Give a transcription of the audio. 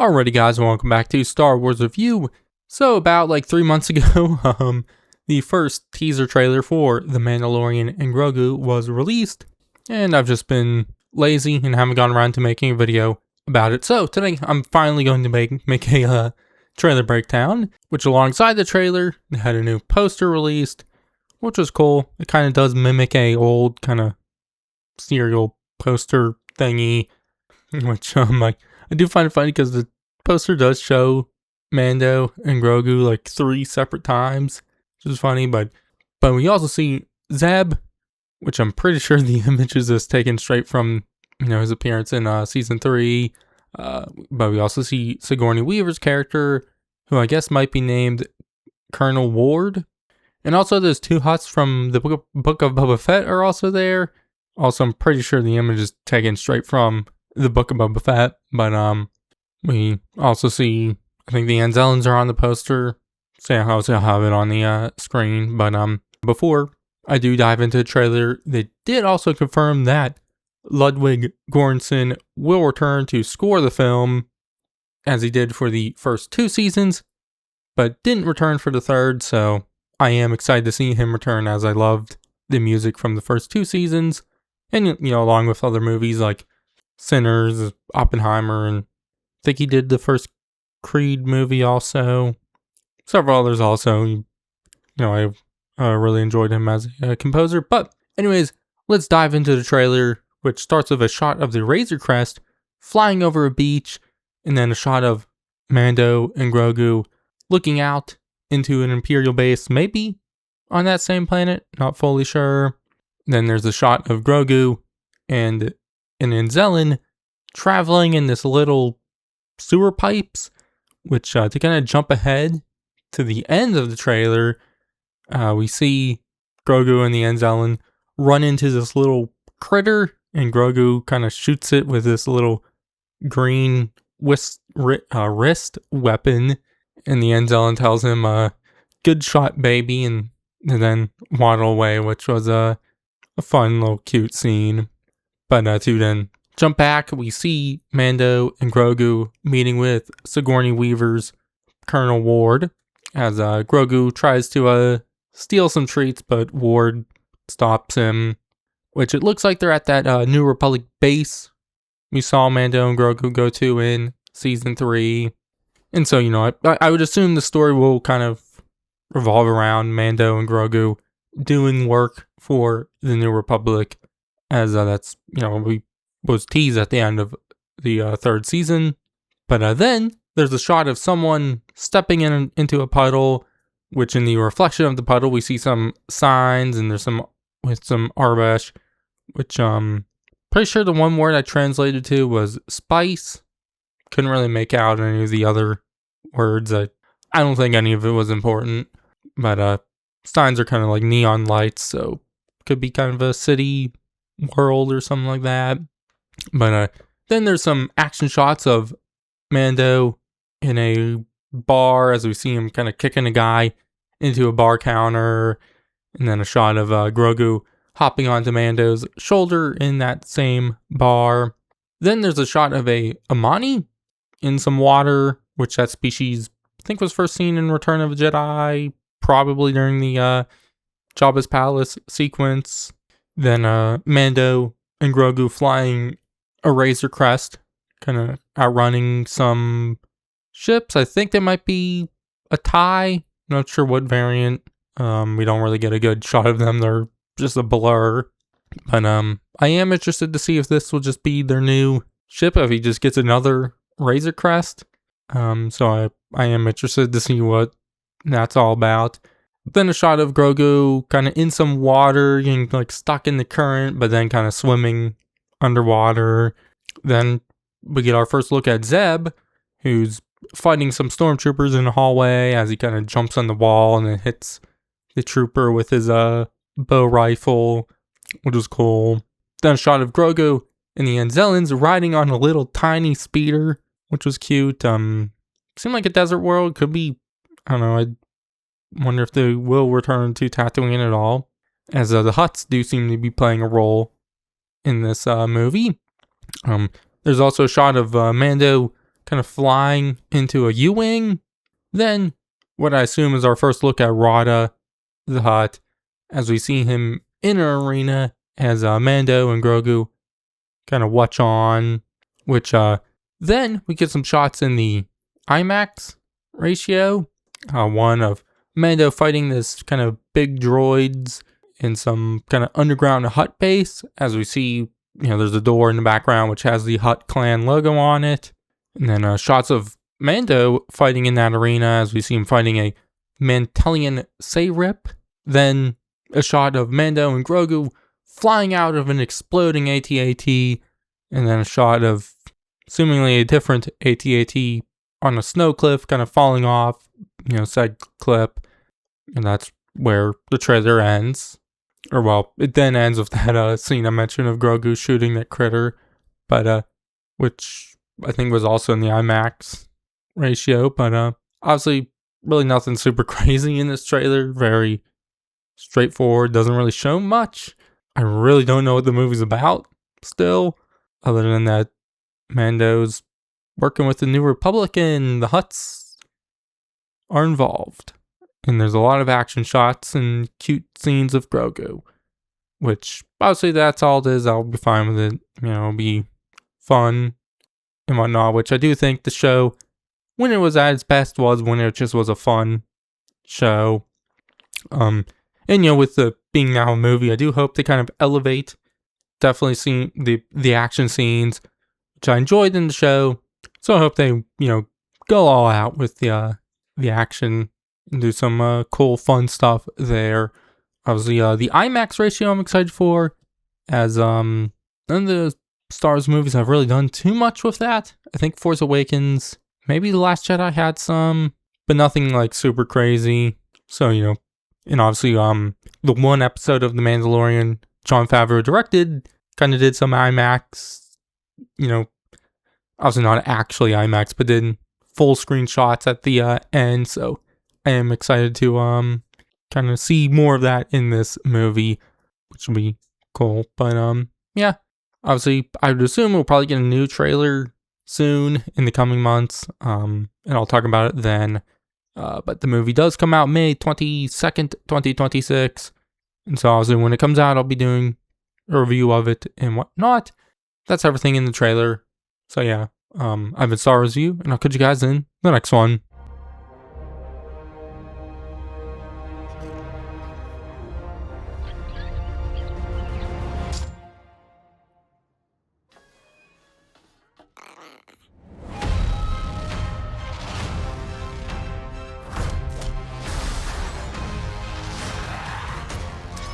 Alrighty guys, welcome back to Star Wars Review. So about like 3 months ago, the first teaser trailer for The Mandalorian and Grogu was released, and I've just been lazy and haven't gone around to making a video about it. So today I'm finally going to make a trailer breakdown, which alongside the trailer, they had a new poster released, which was cool. It kind of does mimic a old kind of serial poster thingy, which like I do find it funny because the poster does show Mando and Grogu like 3 separate times, which is funny, but we also see Zeb, which I'm pretty sure the images is taken straight from, his appearance in season 3. But we also see Sigourney Weaver's character, who I guess might be named Colonel Ward. And also there's 2 Hutts from the Book of Boba Fett are also there. Also, I'm pretty sure the image is taken straight from the Book of Boba Fett, but we also see, I think the Anzellans are on the poster, so I'll have it on the screen. But before I do dive into the trailer, they did also confirm that Ludwig Göransson will return to score the film, as he did for the first 2 seasons, but didn't return for the third, so I am excited to see him return, as I loved the music from the first 2 seasons, and along with other movies like Sinners, Oppenheimer, and I think he did the first Creed movie also. Several others also. I really enjoyed him as a composer. But anyways, let's dive into the trailer, which starts with a shot of the Razor Crest flying over a beach, and then a shot of Mando and Grogu looking out into an Imperial base, maybe on that same planet, not fully sure. Then there's a shot of Grogu and an Anzellan traveling in this little sewer pipes, which to kind of jump ahead to the end of the trailer, we see Grogu and the Anzellan run into this little critter, and Grogu kind of shoots it with this little green wrist weapon, and the Anzellan tells him, "Good shot, baby," and then waddle away, which was a fun little cute scene. But to then jump back, we see Mando and Grogu meeting with Sigourney Weaver's Colonel Ward, as Grogu tries to steal some treats, but Ward stops him, which it looks like they're at that New Republic base we saw Mando and Grogu go to in season 3. And so, I would assume the story will kind of revolve around Mando and Grogu doing work for the New Republic, as that's, we was teased at the end of the 3rd season. But then there's a shot of someone stepping into a puddle, which in the reflection of the puddle, we see some signs, and there's some Arbesh, which pretty sure the one word I translated to was spice. Couldn't really make out any of the other words. I don't think any of it was important, but signs are kind of like neon lights, so could be kind of a city world or something like that. But then there's some action shots of Mando in a bar, as we see him kind of kicking a guy into a bar counter, and then a shot of Grogu hopping onto Mando's shoulder in that same bar. Then there's a shot of a Amani in some water, which that species I think was first seen in Return of the Jedi, probably during the Jabba's Palace sequence. Then Mando and Grogu flying a Razor Crest, kind of outrunning some ships. I think they might be a TIE. Not sure what variant. We don't really get a good shot of them. They're just a blur. But I am interested to see if this will just be their new ship, if he just gets another Razor Crest. So I am interested to see what that's all about. Then a shot of Grogu kind of in some water, getting like stuck in the current, but then kind of swimming underwater. Then we get our first look at Zeb, who's fighting some stormtroopers in a hallway, as he kind of jumps on the wall and then hits the trooper with his bow rifle, which was cool. Then a shot of Grogu and the Anzellans riding on a little tiny speeder, which was cute. Seemed like a desert world. Could be, I don't know, I wonder if they will return to Tatooine at all, as the Hutts do seem to be playing a role in this movie. There's also a shot of Mando kind of flying into a U-Wing. Then, what I assume is our first look at Rada the Hutt, as we see him in an arena as Mando and Grogu kind of watch on, which then we get some shots in the IMAX ratio. One of Mando fighting this kind of big droids in some kind of underground Hutt base, as we see, there's a door in the background which has the Hutt clan logo on it. And then shots of Mando fighting in that arena as we see him fighting a Mantelian Sayrip. Then a shot of Mando and Grogu flying out of an exploding AT-AT. And then a shot of seemingly a different AT-AT on a snow cliff kind of falling off, said clip. And that's where the trailer ends. Or well, it then ends with that scene I mentioned of Grogu shooting that critter. But which I think was also in the IMAX ratio. But obviously really nothing super crazy in this trailer. Very straightforward. Doesn't really show much. I really don't know what the movie's about still. Other than that, Mando's working with the New Republic and the Hutts are involved. And there's a lot of action shots and cute scenes of Grogu. Which, obviously, that's all it is. I'll be fine with it. It'll be fun and whatnot. Which I do think the show, when it was at its best, was when it just was a fun show. And with the being now a movie, I do hope they kind of elevate. Definitely seen the action scenes, which I enjoyed in the show. So I hope they, go all out with the action and do some cool, fun stuff there. Obviously, the IMAX ratio I'm excited for, as none of the Star Wars movies have really done too much with that. I think Force Awakens, maybe The Last Jedi had some, but nothing like super crazy. So, and obviously, the one episode of The Mandalorian Jon Favreau directed kind of did some IMAX, obviously not actually IMAX, but did full screen shots at the end. So I am excited to kind of see more of that in this movie, which will be cool. But yeah, obviously I would assume we'll probably get a new trailer soon in the coming months. And I'll talk about it then. But the movie does come out May 22nd, 2026. And so obviously when it comes out, I'll be doing a review of it and whatnot. That's everything in the trailer. So yeah, I've been Star Wars View, and I'll catch you guys in the next one.